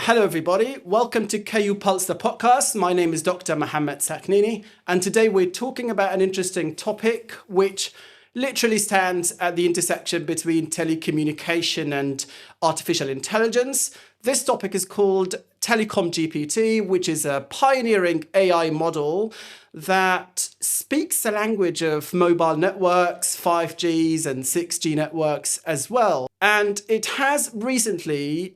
Hello everybody, welcome to KU Pulse the podcast. My name is Dr. Mohammad Sakhnini, and today we're talking about an interesting topic which literally stands at the intersection between telecommunication and artificial intelligence. This topic is called Telecom GPT, which is a pioneering AI model that speaks the language of mobile networks, 5Gs and 6G networks as well. And it has recently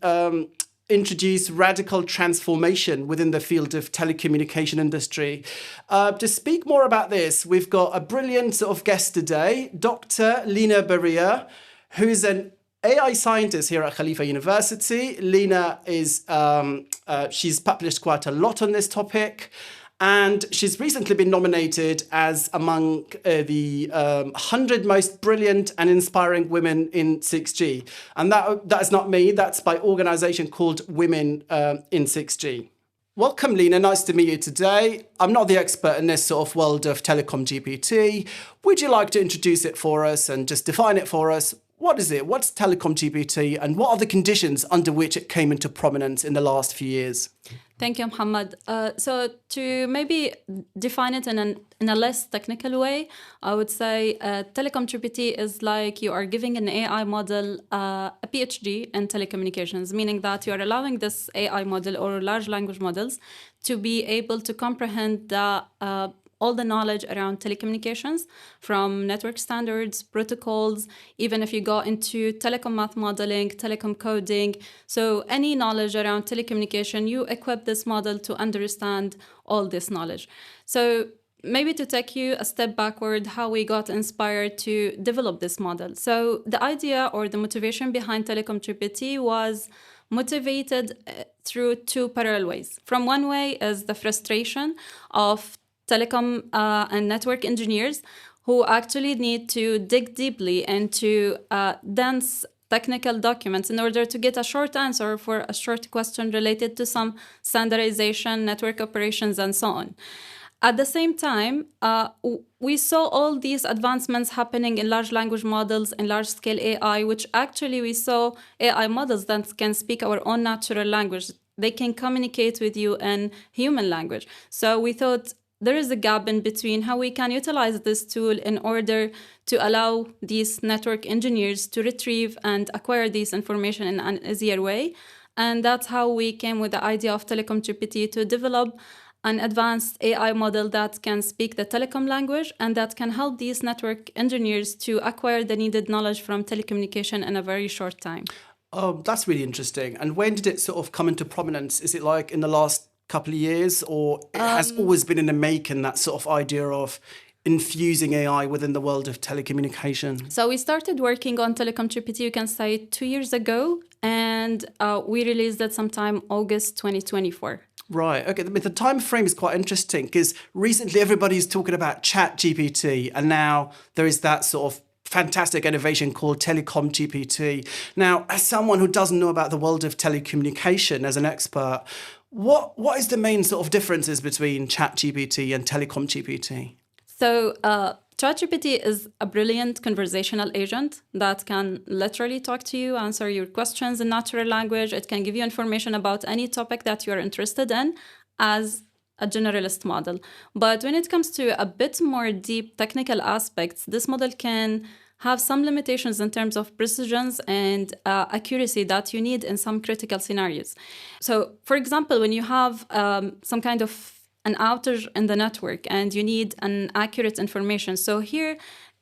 introduced radical transformation within the field of telecommunication industry. To speak more about this, we've got a brilliant sort of guest today, Dr. Lina Bariah, who's an AI scientist here at Khalifa University. Lina is, she's published quite a lot on this topic, and she's recently been nominated as among the 100 most brilliant and inspiring women in 6G. And that's not me, that's by an organization called Women in 6G. Welcome, Lina. Nice to meet you today. I'm not the expert in this sort of world of Telecom GPT. Would you like to introduce it for us and just define it for us? What is it? What's Telecom GPT, and what are the conditions under which it came into prominence in the last few years? Thank you, Mohammed. So to maybe define it in a less technical way, I would say Telecom GPT is like you are giving an AI model a PhD in telecommunications, meaning that you are allowing this AI model or large language models to be able to comprehend all the knowledge around telecommunications, from network standards, protocols, even if you go into telecom math modeling, telecom coding. So any knowledge around telecommunication, you equip this model to understand all this knowledge. So maybe to take you a step backward, how we got inspired to develop this model. So the idea or the motivation behind Telecom GPT was motivated through two parallel ways. From one way is the frustration of telecom and network engineers who actually need to dig deeply into dense technical documents in order to get a short answer for a short question related to some standardization, network operations, and so on. At the same time, we saw all these advancements happening in large language models and large-scale AI, which actually we saw AI models that can speak our own natural language. They can communicate with you in human language. So we thought there is a gap in between how we can utilize this tool in order to allow these network engineers to retrieve and acquire this information in an easier way. And that's how we came with the idea of Telecom GPT to develop an advanced AI model that can speak the telecom language and that can help these network engineers to acquire the needed knowledge from telecommunication in a very short time. Oh, that's really interesting. And when did it sort of come into prominence? Is it like in the last couple of years, or it has always been in the making, that sort of idea of infusing AI within the world of telecommunication? So we started working on Telecom GPT, you can say 2 years ago, and we released it sometime August 2024. Right. Okay. The time frame is quite interesting because recently everybody's talking about Chat GPT, and now there is that sort of fantastic innovation called Telecom GPT. Now, as someone who doesn't know about the world of telecommunication as an expert, what is the main sort of differences between ChatGPT and Telecom GPT? So ChatGPT is a brilliant conversational agent that can literally talk to you, answer your questions in natural language. It can give you information about any topic that you're interested in as a generalist model. But when it comes to a bit more deep technical aspects, this model can have some limitations in terms of precisions and accuracy that you need in some critical scenarios. So, for example, when you have some kind of an outage in the network and you need an accurate information. So here,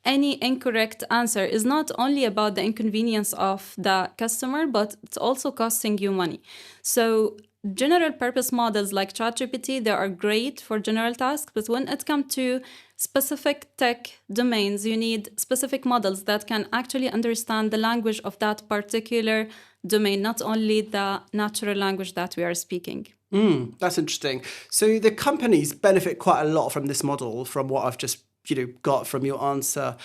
any incorrect answer is not only about the inconvenience of the customer, but it's also costing you money. So general purpose models like ChatGPT, they are great for general tasks, but when it comes to specific tech domains, you need specific models that can actually understand the language of that particular domain, not only the natural language that we are speaking. That's interesting. So the companies benefit quite a lot from this model, from what I've just got from your answer.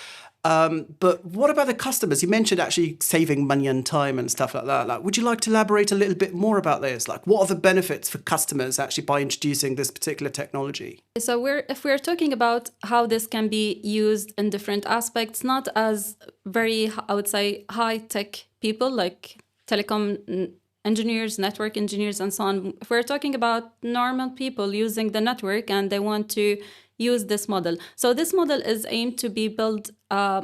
But what about the customers? You mentioned actually saving money and time and stuff like that. Like, would you like to elaborate a little bit more about this? Like, what are the benefits for customers actually by introducing this particular technology? So if we're talking about how this can be used in different aspects, not as very, I would say, high-tech people like telecom engineers, network engineers, and so on. If we're talking about normal people using the network and they want to use this model. So this model is aimed to be built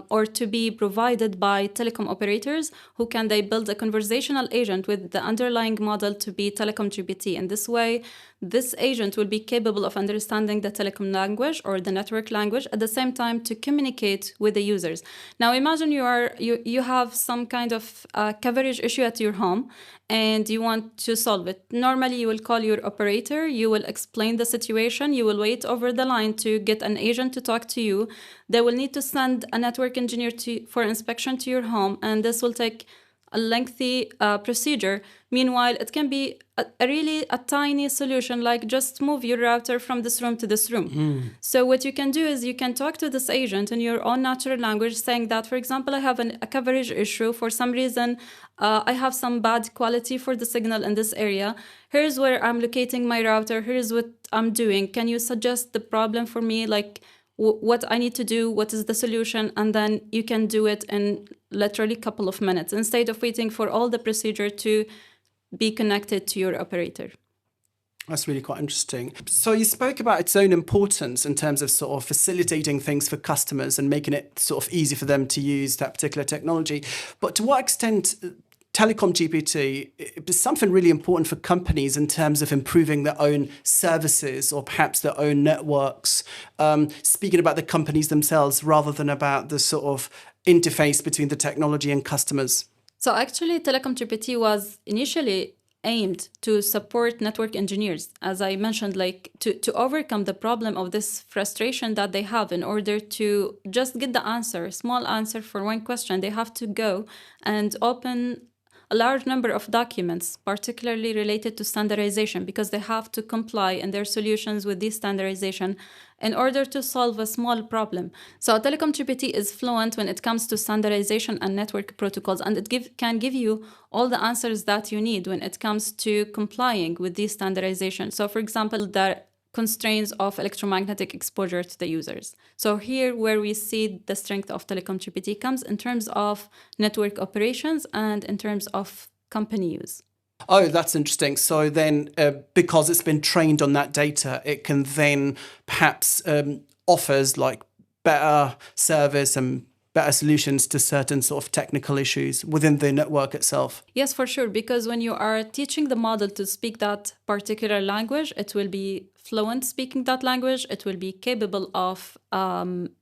or to be provided by telecom operators who can they build a conversational agent with the underlying model to be Telecom GPT. In this way, this agent will be capable of understanding the telecom language or the network language at the same time to communicate with the users. Now imagine you have some kind of coverage issue at your home and you want to solve it. Normally you will call your operator, you will explain the situation, you will wait over the line to get an agent to talk to you. They will need to send a network engineer for inspection to your home, and this will take a lengthy procedure. Meanwhile, it can be a really tiny solution, like just move your router from this room to this room. So what you can do is you can talk to this agent in your own natural language, saying that, for example, I have a coverage issue. For some reason, I have some bad quality for the signal in this area. Here's where I'm locating my router. Here's what I'm doing. Can you suggest the problem for me? Like, what I need to do, what is the solution, and then you can do it in literally a couple of minutes instead of waiting for all the procedure to be connected to your operator. That's really quite interesting. So you spoke about its own importance in terms of sort of facilitating things for customers and making it sort of easy for them to use that particular technology. But to what extent Telecom GPT is something really important for companies in terms of improving their own services or perhaps their own networks, speaking about the companies themselves rather than about the sort of interface between the technology and customers? So actually, Telecom GPT was initially aimed to support network engineers, as I mentioned, like to overcome the problem of this frustration that they have. In order to just get the answer, a small answer for one question, they have to go and open a large number of documents, particularly related to standardization, because they have to comply in their solutions with this standardization in order to solve a small problem. So Telecom GPT is fluent when it comes to standardization and network protocols, and it can give you all the answers that you need when it comes to complying with this standardization. So for example, the constraints of electromagnetic exposure to the users. So here where we see the strength of Telecom GPT comes in terms of network operations and in terms of company use. Oh, that's interesting. So then because it's been trained on that data, it can then perhaps offers like better service and better solutions to certain sort of technical issues within the network itself. Yes, for sure. Because when you are teaching the model to speak that particular language, it will be fluent speaking that language. It will be capable of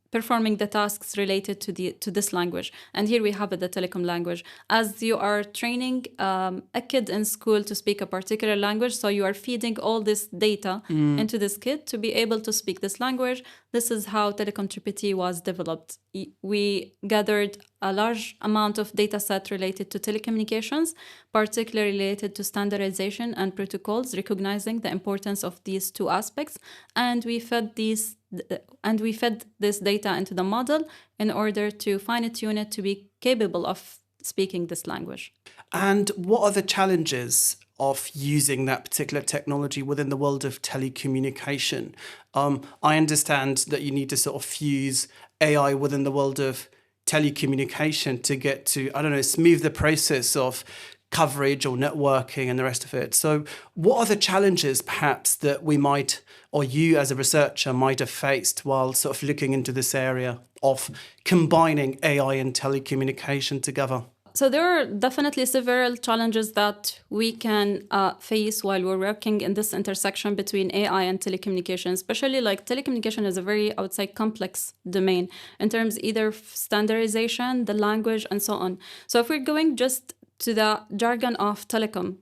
performing the tasks related to this language. And here we have the telecom language. As you are training a kid in school to speak a particular language, so you are feeding all this data into this kid to be able to speak this language. This is how Telecom GPT was developed. We gathered a large amount of data set related to telecommunications, particularly related to standardization and protocols, recognizing the importance of these two aspects. And we fed this data into the model in order to fine-tune it to be capable of speaking this language. And what are the challenges of using that particular technology within the world of telecommunication? I understand that you need to sort of fuse AI within the world of telecommunication to get to, smooth the process of coverage or networking and the rest of it. So what are the challenges perhaps that we might, or you as a researcher might have faced while sort of looking into this area of combining AI and telecommunication together? So there are definitely several challenges that we can face while we're working in this intersection between AI and telecommunication, especially like telecommunication is a very, I would say, complex domain in terms either of standardization, the language, and so on. So if we're going just to the jargon of telecom,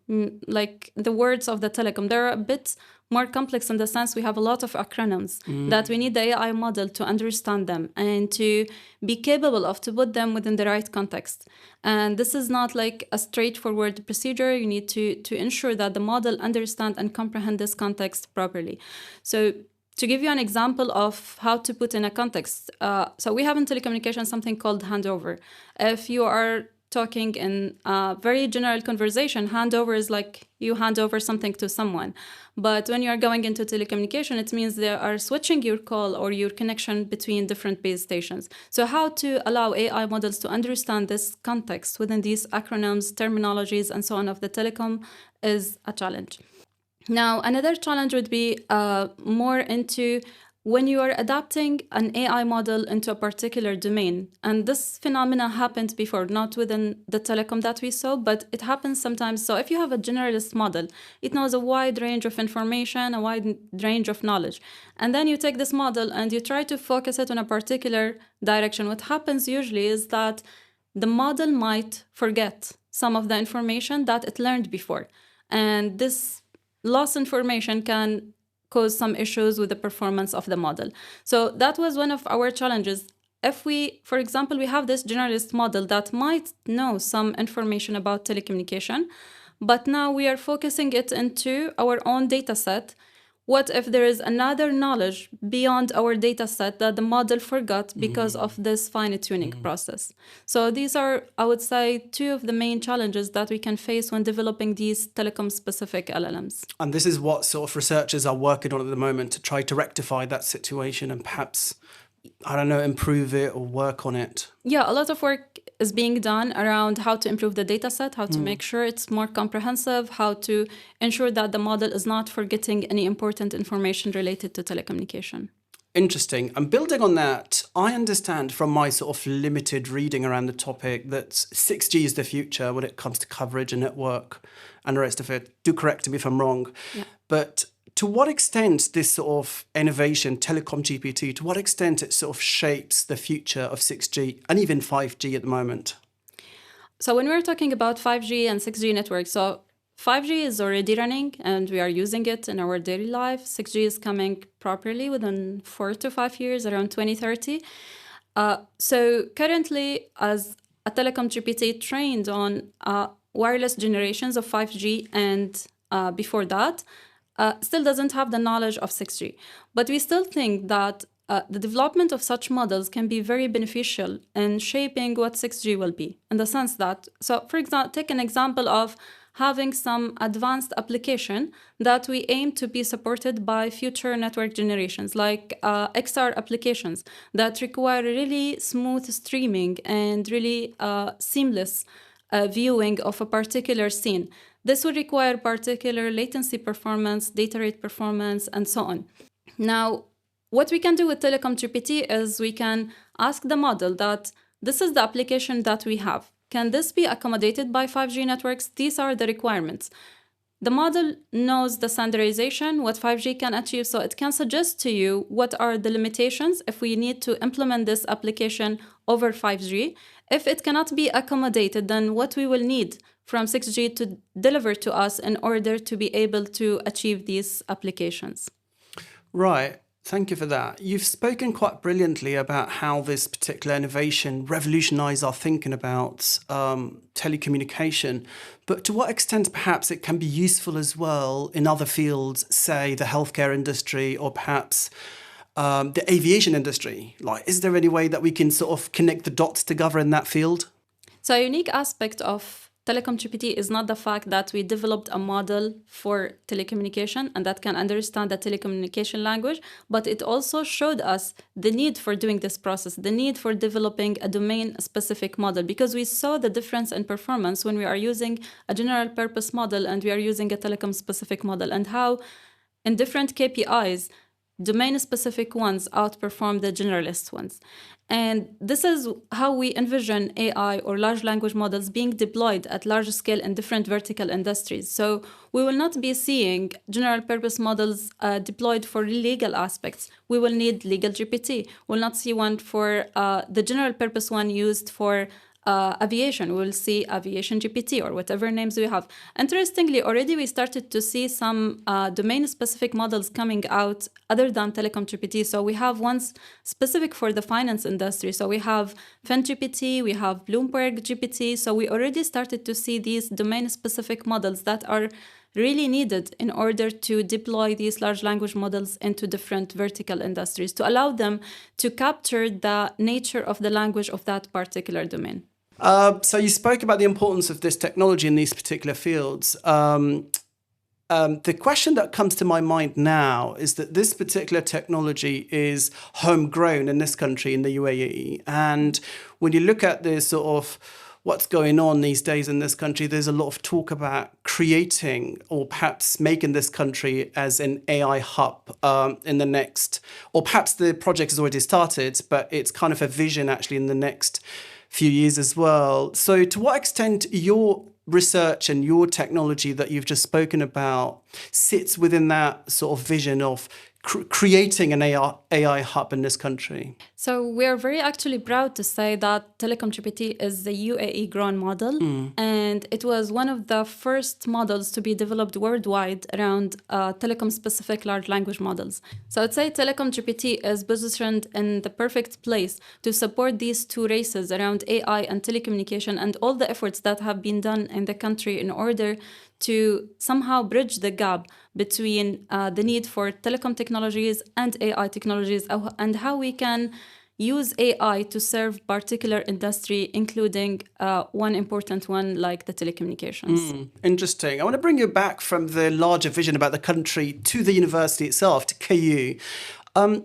like the words of the telecom, they're a bit more complex in the sense we have a lot of acronyms that we need the AI model to understand them and to be capable of to put them within the right context. And this is not like a straightforward procedure. You need to ensure that the model understand and comprehend this context properly. So to give you an example of how to put in a context, so we have in telecommunications something called handover. If you are talking in a very general conversation, handover is like you hand over something to someone. But when you are going into telecommunication, it means they are switching your call or your connection between different base stations. So how to allow AI models to understand this context within these acronyms, terminologies, and so on of the telecom is a challenge. Now, another challenge would be more into when you are adapting an AI model into a particular domain. And this phenomena happened before, not within the telecom that we saw, but it happens sometimes. So if you have a generalist model, it knows a wide range of information, a wide range of knowledge. And then you take this model and you try to focus it on a particular direction. What happens usually is that the model might forget some of the information that it learned before. And this lost information can cause some issues with the performance of the model. So that was one of our challenges. If we, for example, we have this generalist model that might know some information about telecommunication, but now we are focusing it into our own data set. What if there is another knowledge beyond our data set that the model forgot because of this fine-tuning process? So these are, I would say, two of the main challenges that we can face when developing these telecom-specific LLMs. And this is what sort of researchers are working on at the moment to try to rectify that situation and perhaps, I don't know, improve it or work on it. Yeah, a lot of work is being done around how to improve the data set, how to make sure it's more comprehensive, how to ensure that the model is not forgetting any important information related to telecommunication. Interesting. And building on that, I understand from my sort of limited reading around the topic that 6G is the future when it comes to coverage and network and the rest of it. Do correct me if I'm wrong. Yeah. But to what extent this sort of innovation, Telecom GPT, to what extent it sort of shapes the future of 6G and even 5G at the moment? So when we're talking about 5G and 6G networks, so 5G is already running and we are using it in our daily life. 6G is coming properly within 4 to 5 years, around 2030. So currently, as a Telecom GPT trained on wireless generations of 5G and before that, still doesn't have the knowledge of 6G. But we still think that the development of such models can be very beneficial in shaping what 6G will be, in the sense that, so for example, take an example of having some advanced application that we aim to be supported by future network generations, like XR applications that require really smooth streaming and really seamless viewing of a particular scene. This would require particular latency performance, data rate performance, and so on. Now, what we can do with Telecom GPT is we can ask the model that this is the application that we have. Can this be accommodated by 5G networks? These are the requirements. The model knows the standardization, what 5G can achieve, so it can suggest to you what are the limitations if we need to implement this application over 5G. If it cannot be accommodated, then what we will need from 6G to deliver to us in order to be able to achieve these applications. Right. Thank you for that. You've spoken quite brilliantly about how this particular innovation revolutionized our thinking about telecommunication, but to what extent perhaps it can be useful as well in other fields, say the healthcare industry or perhaps the aviation industry? Like, is there any way that we can sort of connect the dots together in that field? So a unique aspect of Telecom GPT is not the fact that we developed a model for telecommunication and that can understand the telecommunication language, but it also showed us the need for doing this process, the need for developing a domain-specific model, because we saw the difference in performance when we are using a general-purpose model and we are using a telecom-specific model, and how in different KPIs, domain-specific ones outperform the generalist ones. And this is how we envision AI or large language models being deployed at large scale in different vertical industries. So we will not be seeing general purpose models deployed for legal aspects. We will need legal GPT. We'll not see one for the general purpose one used for aviation. We'll see aviation GPT or whatever names we have. Interestingly, already we started to see some domain-specific models coming out other than Telecom GPT. So we have ones specific for the finance industry. So we have FinGPT, we have Bloomberg GPT. So we already started to see these domain-specific models that are really needed in order to deploy these large language models into different vertical industries to allow them to capture the nature of the language of that particular domain. So you spoke about the importance of this technology in these particular fields. The question that comes to my mind now is that this particular technology is homegrown in this country, in the UAE. And when you look at the sort of what's going on these days in this country, there's a lot of talk about creating or perhaps making this country as an AI hub in the next, or perhaps the project has already started, but it's kind of a vision actually in the next few years as well. So to what extent your research and your technology that you've just spoken about sits within that sort of vision of creating an AI hub in this country? So we are very actually proud to say that Telecom GPT is the UAE-grown model, and it was one of the first models to be developed worldwide around telecom-specific large language models. So I'd say Telecom GPT is positioned in the perfect place to support these two races around AI and telecommunication and all the efforts that have been done in the country in order to somehow bridge the gap between the need for telecom technologies and AI technologies, and how we can use AI to serve particular industry, including one important one like the telecommunications. Interesting. I want to bring you back from the larger vision about the country to the university itself, to KU.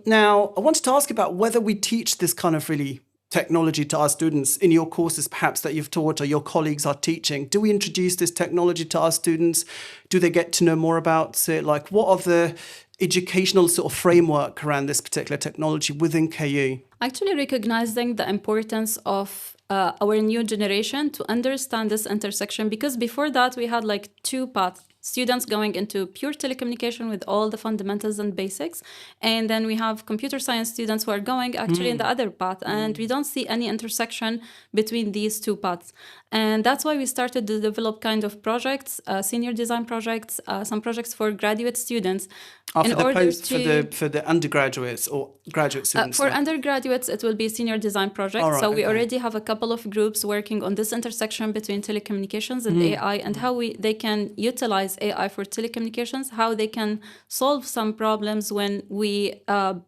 Now, I wanted to ask about whether we teach this kind of really technology to our students in your courses, perhaps that you've taught or your colleagues are teaching. Do we introduce this technology to our students? Do they get to know more about it? Like, what are the educational sort of framework around this particular technology within KU? Actually, recognizing the importance of our new generation to understand this intersection, because before that we had like two paths. Students going into pure telecommunication with all the fundamentals and basics. And then we have computer science students who are going actually in the other path. And we don't see any intersection between these two paths. And that's why we started to develop kind of projects, senior design projects, some projects for graduate students. For the undergraduates or graduate students? For undergraduates, it will be senior design projects. Right, so we already have a couple of groups working on this intersection between telecommunications and AI, and how they can utilize AI for telecommunications, how they can solve some problems when we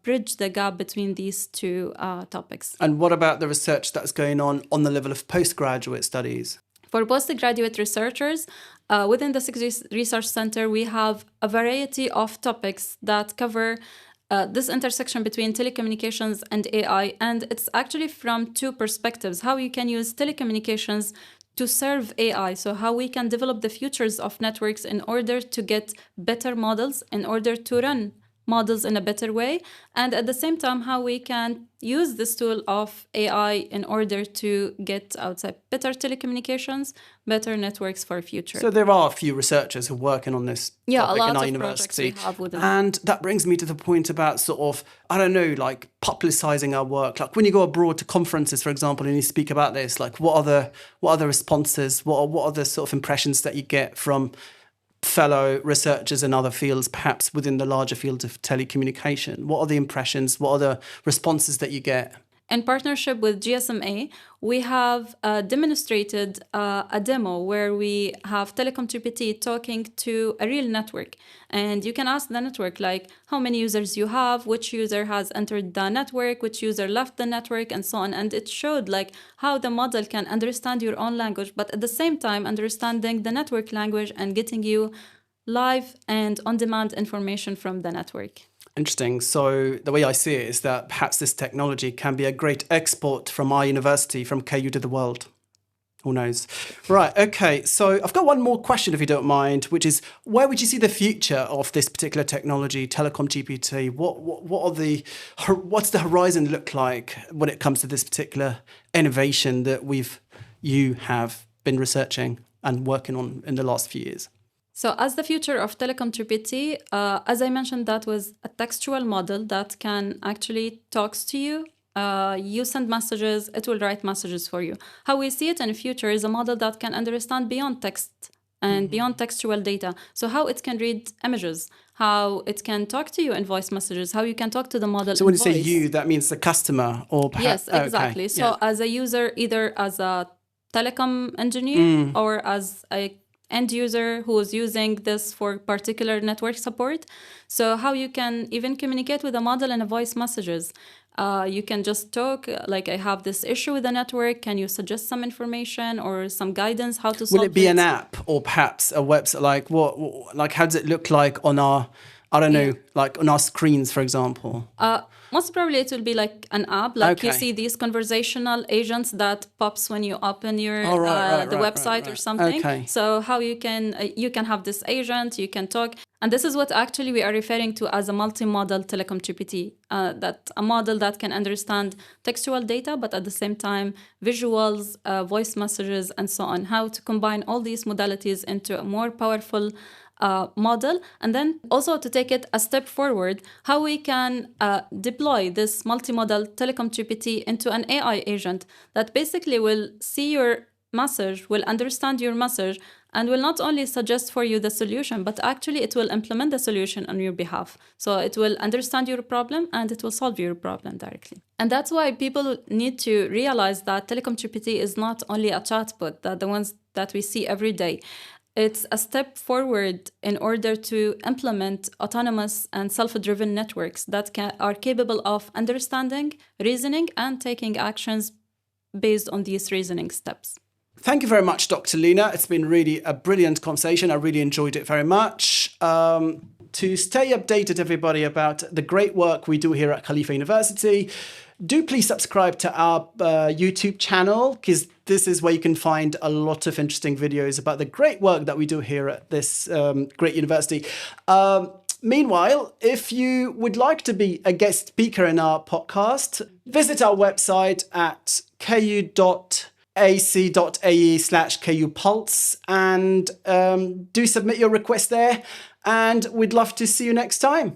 bridge the gap between these two topics. And what about the research that's going on the level of postgraduate studies? For postgraduate researchers, within the Six Research Center, we have a variety of topics that cover this intersection between telecommunications and AI. And it's actually from two perspectives: how you can use telecommunications to serve AI, so how we can develop the futures of networks in order to get better models, in order to run models in a better way, and at the same time how we can use this tool of AI in order to get outside better telecommunications, better networks for future. So there are a few researchers who are working on this topic in our university. And that brings me to the point about sort of, I don't know, like publicizing our work. Like when you go abroad to conferences, for example, and you speak about this, like what are the responses? What are the sort of impressions that you get from fellow researchers in other fields, perhaps within the larger field of telecommunication? What are the impressions? What are the responses that you get? In partnership with GSMA, we have demonstrated a demo where we have Telecom GPT talking to a real network. And you can ask the network, like, how many users you have, which user has entered the network, which user left the network, and so on. And it showed like how the model can understand your own language, but at the same time understanding the network language and getting you live and on-demand information from the network. Interesting. So the way I see it is that perhaps this technology can be a great export from our university, from KU to the world. Who knows? Right. Okay. So I've got one more question, if you don't mind, which is, where would you see the future of this particular technology, Telecom GPT? What's the horizon look like when it comes to this particular innovation that you have been researching and working on in the last few years? So as the future of Telecom GPT, as I mentioned, that was a textual model that can actually talks to you. You send messages, it will write messages for you. How we see it in the future is a model that can understand beyond text and beyond textual data. So how it can read images, how it can talk to you in voice messages, how you can talk to the model. So when you say you, that means the customer, or perhaps... Yes, exactly. So as a user, either as a telecom engineer or as end user who is using this for particular network support. So how you can even communicate with the model in a voice messages. You can just talk, like, I have this issue with the network. Can you suggest some information or some guidance how to solve it? Will it be an app or perhaps a website? Like how does it look like on our, I don't know, like on our screens, for example? Most probably it will be like an app, like you Okay. see these conversational agents that pops when you open your the website or something. Okay. So how you can have this agent, you can talk. And this is what actually we are referring to as a multi-model Telecom GPT, that a model that can understand textual data, but at the same time, visuals, voice messages, and so on. How to combine all these modalities into a more powerful model, and then also to take it a step forward, how we can deploy this multimodal Telecom GPT into an AI agent that basically will see your message, will understand your message, and will not only suggest for you the solution, but actually it will implement the solution on your behalf. So it will understand your problem and it will solve your problem directly. And that's why people need to realize that Telecom GPT is not only a chatbot, that the ones that we see every day. It's a step forward in order to implement autonomous and self-driven networks that are capable of understanding, reasoning, and taking actions based on these reasoning steps. Thank you very much, Dr. Lina. It's been really a brilliant conversation. I really enjoyed it very much. To stay updated, everybody, about the great work we do here at Khalifa University, do please subscribe to our YouTube channel, because this is where you can find a lot of interesting videos about the great work that we do here at this great university. Meanwhile, if you would like to be a guest speaker in our podcast, visit our website at ku.ac.ae/KUPulse and do submit your request there. And we'd love to see you next time.